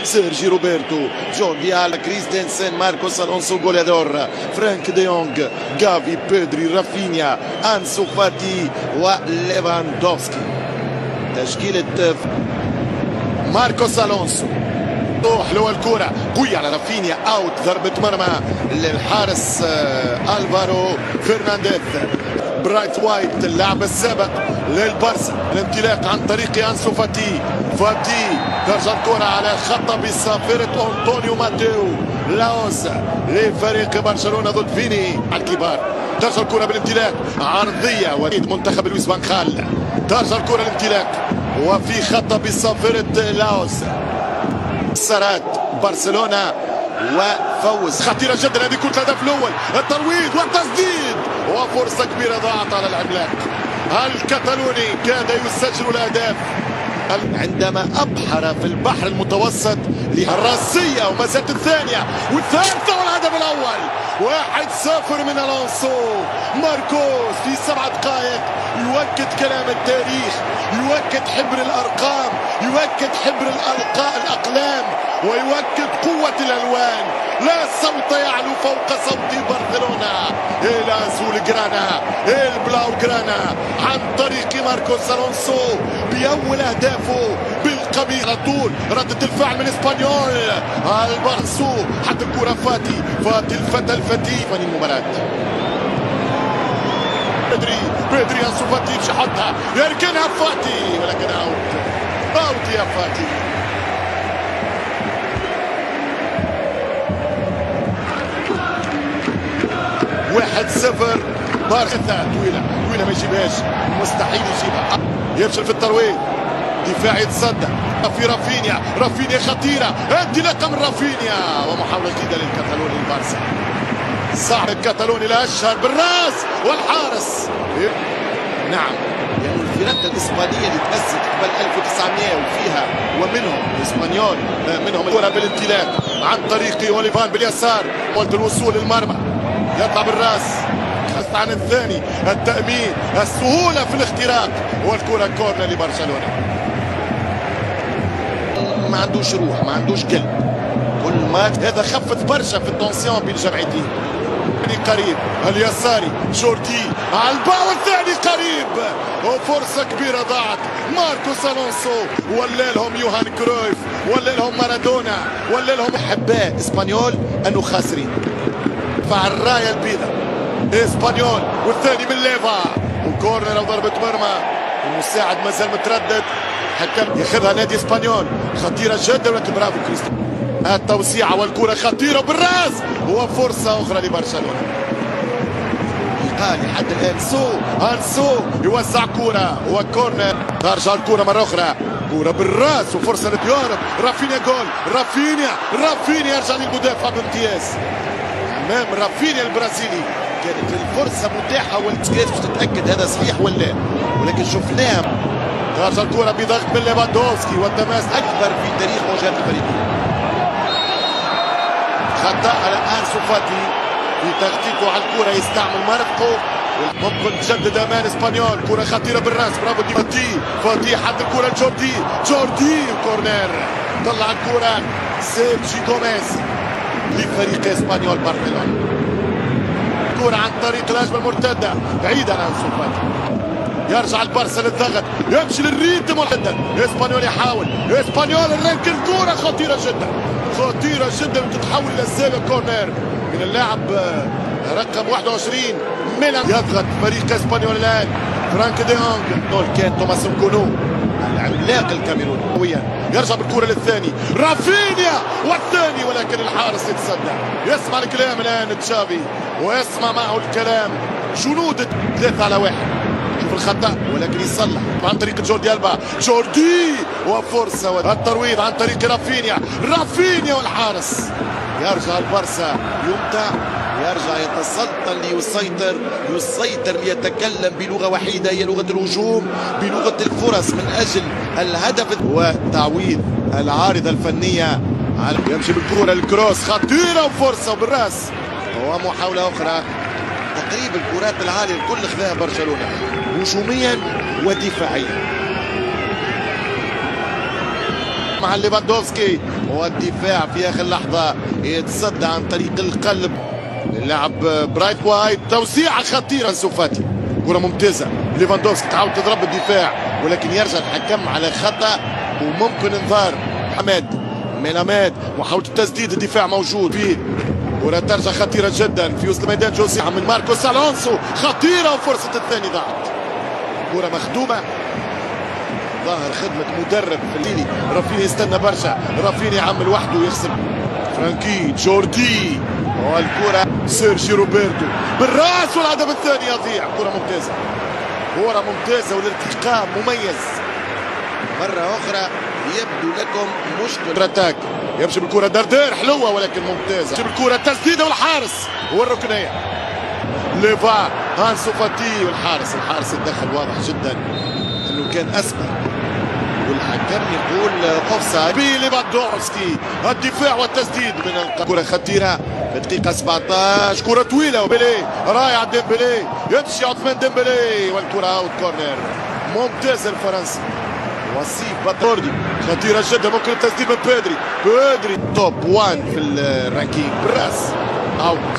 سيرجي روبرتو، جون فيالا، كريستنسن، ماركوس الونسو جولادور، فرانك دي يونغ، جافي، بيدري، رافينيا، انسو فاتي وليفاندوفسكي. تشكيلة ماركوس الونسو. حلوة الكرة قوية على رافينيا، اوت، ضربة مرمى للحارس الفارو فرنانديز. برايت وايت اللاعب السابق للبارسا، الانطلاق عن طريق انسو فاتي. ترجع الكرة على خط بصافرة انطونيو ماتيو لاوس لفريق برشلونة ضد فيني على الكبار. ترجع الكرة بالانطلاق عرضية وليد منتخب لويس فان خال. ترجع الكرة الانطلاق وفي خط بصافرة لاوس. سرات برشلونة وفوز خطيرة جدا. هذه كرة الهدف الأول، الترويض والتسديد وفرصة كبيرة ضاعت على العملاق الكتالوني. كاد يسجل الأهداف عندما أبحر في البحر المتوسط للراسية، وما زالت الثانية والثالثة والهدف الأول. 1-0 من الونسو. ماركوس في 7 دقائق يؤكد كلام التاريخ، يؤكد حبر الأرقام، يؤكد حبر الأقلام، ويؤكد قوة الألوان. لا صوت يعلو فوق صوت برشلونة. إلى زولغرانا البلاوغرانا عن طريق ماركوس الونسو بأول أهدافه بالقبيل على طول. ردة الفعل من اسبانيول البارسو، حتى الكرة فاتي الفتى الفتي من المباراة. بدري انسو فاتي مش يحطها، يركنها فاتي ولكن اوت يا فاتي. 1-0 بارسا. طويلة ما يجيبهاش، مستحيل يجيبها. يفشل في الترويض، دفاع يتصدى في رافينيا خطيرة، انطلاقة من رافينيا ومحاولة جديدة للكتالوني البارسا. صعب الكتالوني الاشهر بالراس والحارس. نعم، يعني الفرق الاسبانيه اللي تاسست قبل 1900 وفيها ومنهم الاسبانيول، منهم الكره بالانطلاق عن طريق اوليفان باليسار، قلت الوصول للمرمى، يطلع بالراس عن الثاني، التأمين، السهولة في الاختراق، والكرة كورنر لبرشلونة. ما عندوش روح، ما عندوش قلب. كل ما هذا خفت برشا في التونسيون بين الجمعيتين. قريب اليساري جوردي على الباو الثاني قريب، وفرصة كبيرة ضاعت. ماركوس الونسو ولا لهم يوهان كرويف، ولا لهم مارادونا، ولا لهم احباء اسبانيول انه خاسرين. فالراية البيضاء اسبانيول، والثاني من ليفا، وكورنر او ضربة مرمى. المساعد مازال متردد، حكم ياخذها نادي اسبانيول. خطيرة جدا ولكن برافو كريستيان. التوسيعة والكرة خطيرة بالراس، وفرصة أخرى لبرشلونة. لحد الآن أنسو يوزع كرة وكورنر. ترجع الكرة مرة أخرى، كرة بالراس وفرصة لديارب. رافينيا جول، رافينيا يرجع للمدافع بامتياز أمام رافينيا البرازيلي. كانت الفرصة متاحة والكيف تتأكد هذا صحيح ولا، ولكن شفناها. ترجع الكرة بضغط من ليفاندوفسكي والتماس أكبر في تاريخ مواجهات الفريقين. خطأ على انسو فاتي في تغطيته على الكرة، يستعمل مرفقه. ممكن تجدد امان اسبانيول. كرة خطيرة بالراس، برافو فاتي حد الكرة جوردي وكورنر. طلع الكرة سيرجي غوميز لفريق اسبانيول برشلونة. كرة عن طريق الهجمة المرتدة بعيدة عن انسو فاتي. يرجع البارسا للضغط، يمشي للريتم جدا. اسبانيول يحاول، اسبانيول الركن، كرة خطيرة جدا وتتحول الى السابق. كورنر من اللاعب رقم 21 ميلان. يضغط فريق اسبانيول الان. فرانك دي يونغ، كان توماس نكونو العملاق الكاميروني. يرجع بالكرة للثاني، رافينيا والثاني، ولكن الحارس يتصدى. يسمع الكلام الان تشافي ويسمع معه الكلام جنود 3-1. شوف الخطأ ولكن يصلح عن طريق جوردي وفرصة والترويض عن طريق رافينيا والحارس. يرجع البارسا يمتع، يرجع يتسلطن يسيطر ليتكلم بلغة وحيدة هي لغة الهجوم، بلغة الفرص من أجل الهدف والتعويض. العارضة الفنية يمشي بالكرة الكروس خطيرة وفرصة بالراس ومحاولة أخرى. تقريبا الكرات العالية الكل خذاها برشلونة هجوميا ودفاعيا. مع ليفاندوفسكي، والدفاع في اخر لحظه يتصدى عن طريق القلب اللاعب برايت وايت. توسيعه خطيره أنسو فاتي، كره ممتازه. ليفاندوفسكي تعاود تضرب الدفاع ولكن يرجع الحكم على خطا وممكن انذار. حماد ميلاماد محاولة التسديد، الدفاع موجود فيه، كرة ترجع خطيرة جدا في وسط الميدان. جوزي من ماركوس الونسو خطيرة وفرصة الثاني ضاعت. كرة مخدومة، ظاهر خدمة مدرب في الليلي. رافيني يستنى برشا، رافيني يعمل وحده ويخسر. فرانكي جوردي والكرة سيرجي روبرتو بالراس والهدف الثاني يضيع. كرة ممتازة، كرة ممتازة والارتقاء مميز. مرة أخرى يبدو لكم مشكلة. اتاك يمشي بالكرة دردير حلوة ولكن ممتازة. يمشي بالكرة تسديدة والحارس والركنية. ليفا أنسو فاتي والحارس الدخل واضح جدا انه كان اسمر والحكم يقول اوفسايد. ليفاندوفسكي الدفاع والتسديد من الكرة خطيرة في الدقيقة 17. كرة طويلة وبيلي رايح ديمبلي، يمشي عثمان ديمبلي والكرة اوت كورنر. ممتاز الفرنسي وصيف بطوردي خطيرة جدا. ممكن التسديد من بيدري توب 1 في الرانكينج بالراس اوت.